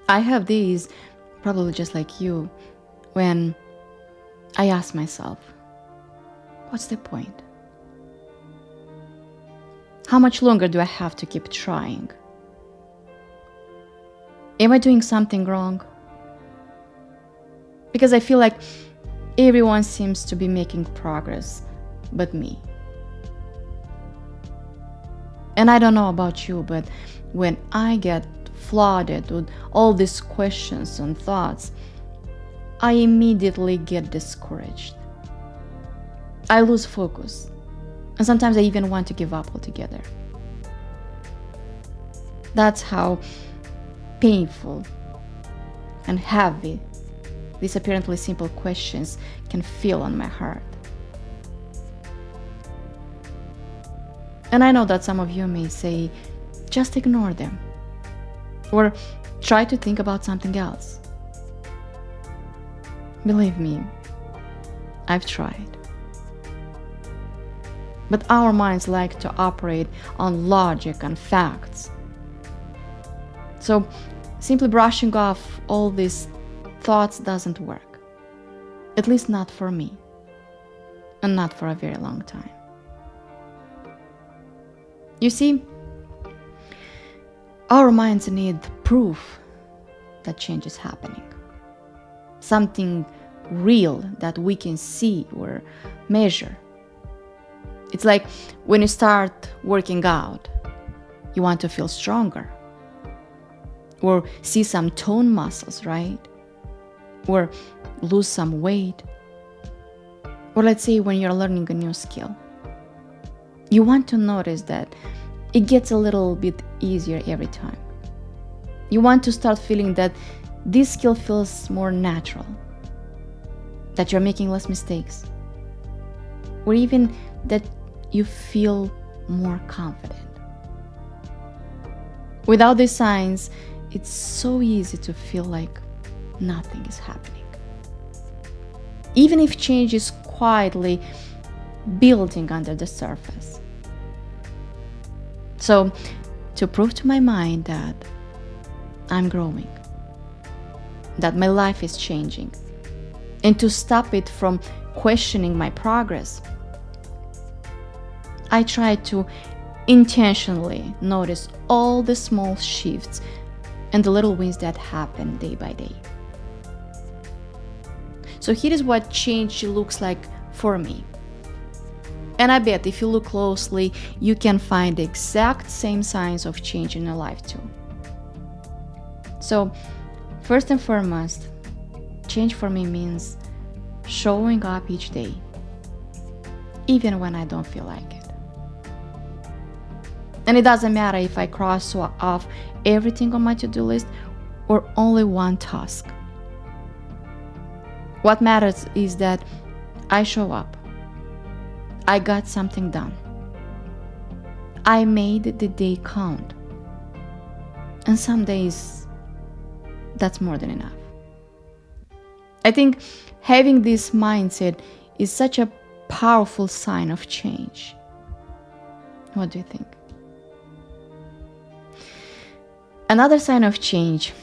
I have days, probably just like you, when I ask myself, what's the point? How much longer do I have to keep trying? Am I doing something wrong? Because I feel like everyone seems to be making progress but me. And I don't know about you, but when I get flooded with all these questions and thoughts, I immediately get discouraged. I lose focus. And sometimes I even want to give up altogether. That's how painful and heavy these apparently simple questions can feel on my heart. And I know that some of you may say, just ignore them, or try to think about something else. Believe me, I've tried. But our minds like to operate on logic and facts. So simply brushing off all these thoughts doesn't work. At least not for me, and not for a very long time. You see, our minds need proof that change is happening. Something real that we can see or measure. It's like when you start working out, you want to feel stronger, or see some tone muscles, right? Or lose some weight. Or let's say when you're learning a new skill, you want to notice that it gets a little bit easier every time. You want to start feeling that this skill feels more natural, that you're making less mistakes, or even that you feel more confident. Without these signs, it's so easy to feel like nothing is happening. Even if change is quietly building under the surface. So, to prove to my mind that I'm growing, that my life is changing, and to stop it from questioning my progress, I try to intentionally notice all the small shifts and the little wins that happen day by day. So here is what change looks like for me. And I bet if you look closely, you can find the exact same signs of change in your life too. So, first and foremost, change for me means showing up each day, even when I don't feel like it. And it doesn't matter if I cross off everything on my to-do list or only one task. What matters is that I show up. I got something done. I made the day count. And some days, that's more than enough. I think having this mindset is such a powerful sign of change. What do you think? Another sign of change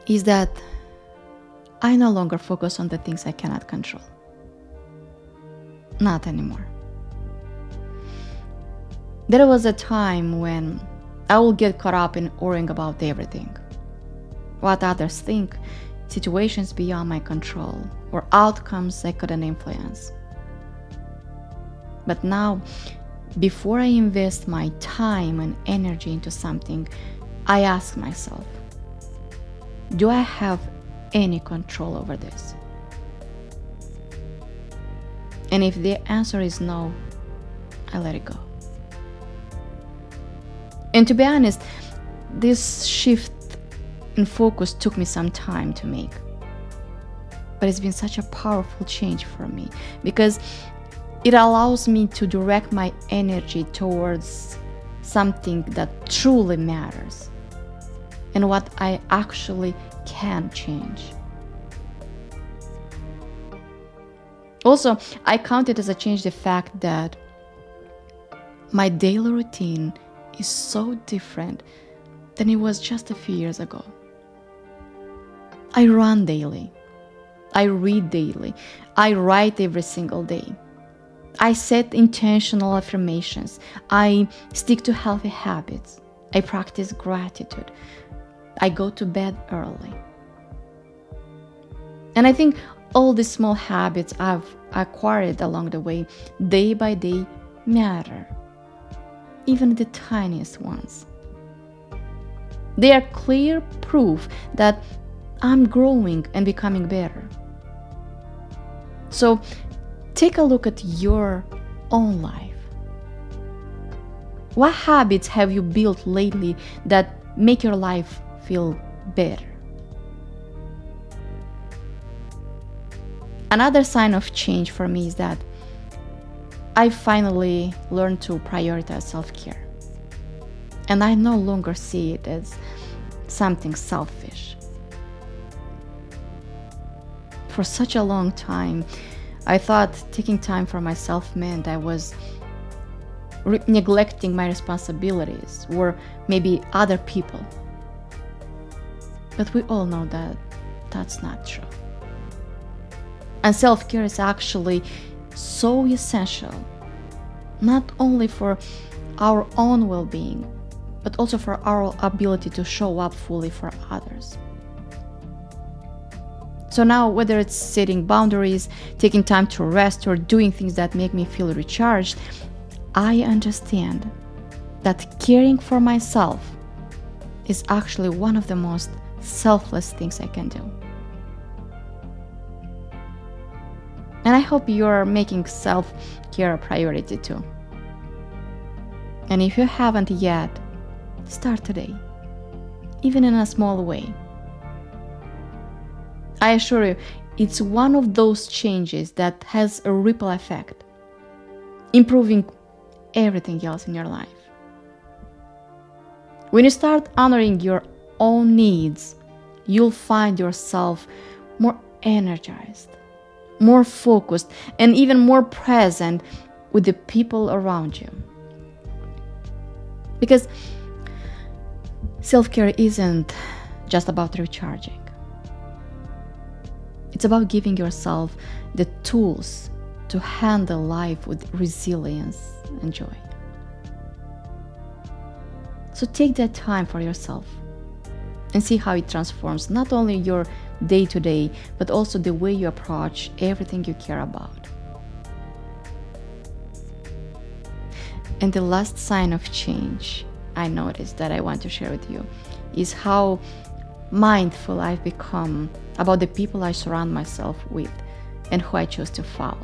is that I no longer focus on the things I cannot control. Not anymore. There was a time when I would get caught up in worrying about everything. What others think, situations beyond my control, or outcomes I couldn't influence. But now, before I invest my time and energy into something, I ask myself, do I have any control over this? And if the answer is no, I let it go. And to be honest, this shift in focus took me some time to make. But it's been such a powerful change for me because it allows me to direct my energy towards something that truly matters and what I actually can change. Also, I count it as a change the fact that my daily routine is so different than it was just a few years ago. I run daily. I read daily. I write every single day. I set intentional affirmations. I stick to healthy habits. I practice gratitude. I go to bed early. And I think all the small habits I've acquired along the way, day by day, matter. Even the tiniest ones. They are clear proof that I'm growing and becoming better. So take a look at your own life. What habits have you built lately that make your life feel better? Another sign of change for me is that I finally learned to prioritize self-care. And I no longer see it as something selfish. For such a long time, I thought taking time for myself meant I was neglecting my responsibilities or maybe other people. But we all know that that's not true. And self-care is actually so essential, not only for our own well-being, but also for our ability to show up fully for others. So now, whether it's setting boundaries, taking time to rest, or doing things that make me feel recharged, I understand that caring for myself is actually one of the most selfless things I can do. And I hope you're making self-care a priority too. And if you haven't yet, start today, even in a small way. I assure you, it's one of those changes that has a ripple effect, improving everything else in your life. When you start honoring your own needs, you'll find yourself more energized, more focused, and even more present with the people around you. Because self-care isn't just about recharging. It's about giving yourself the tools to handle life with resilience and joy. So take that time for yourself and see how it transforms not only your day-to-day, but also the way you approach everything you care about. And the last sign of change I noticed that I want to share with you is how mindful I've become about the people I surround myself with and who I choose to follow.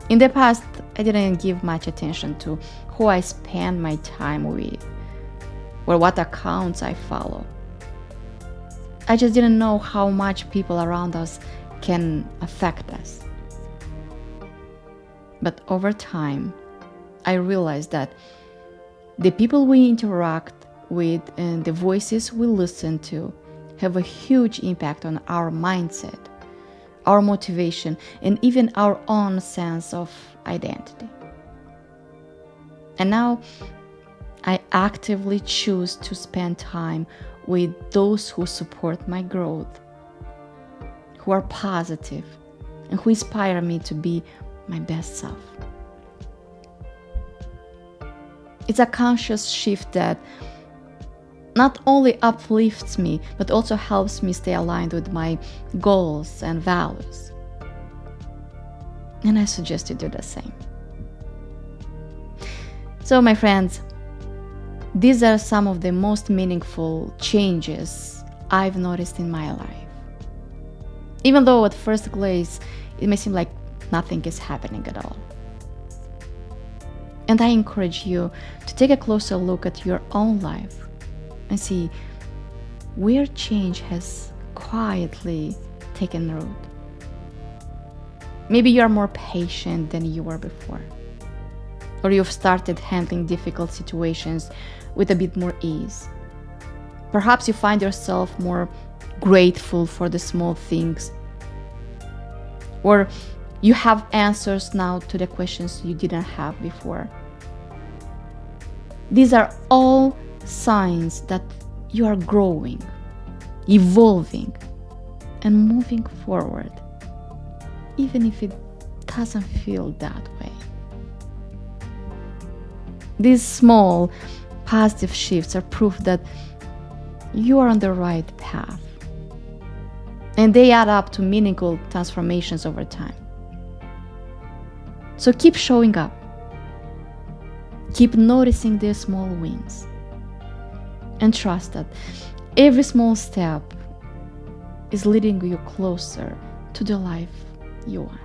In the past, I didn't give much attention to who I spend my time with or what accounts I follow. I just didn't know how much people around us can affect us. But over time, I realized that the people we interact with and the voices we listen to have a huge impact on our mindset, our motivation, and even our own sense of identity. And now I actively choose to spend time with those who support my growth, who are positive, and who inspire me to be my best self. It's a conscious shift that not only uplifts me, but also helps me stay aligned with my goals and values. And I suggest you do the same. So, my friends, these are some of the most meaningful changes I've noticed in my life. Even though at first glance, it may seem like nothing is happening at all. And I encourage you to take a closer look at your own life and see where change has quietly taken root. Maybe you are more patient than you were before, or you've started handling difficult situations with a bit more ease. Perhaps you find yourself more grateful for the small things, or you have answers now to the questions you didn't have before. These are all signs that you are growing, evolving, and moving forward, even if it doesn't feel that way. These small, positive shifts are proof that you are on the right path, and they add up to meaningful transformations over time. So keep showing up. Keep noticing their small wins. And trust that every small step is leading you closer to the life you want.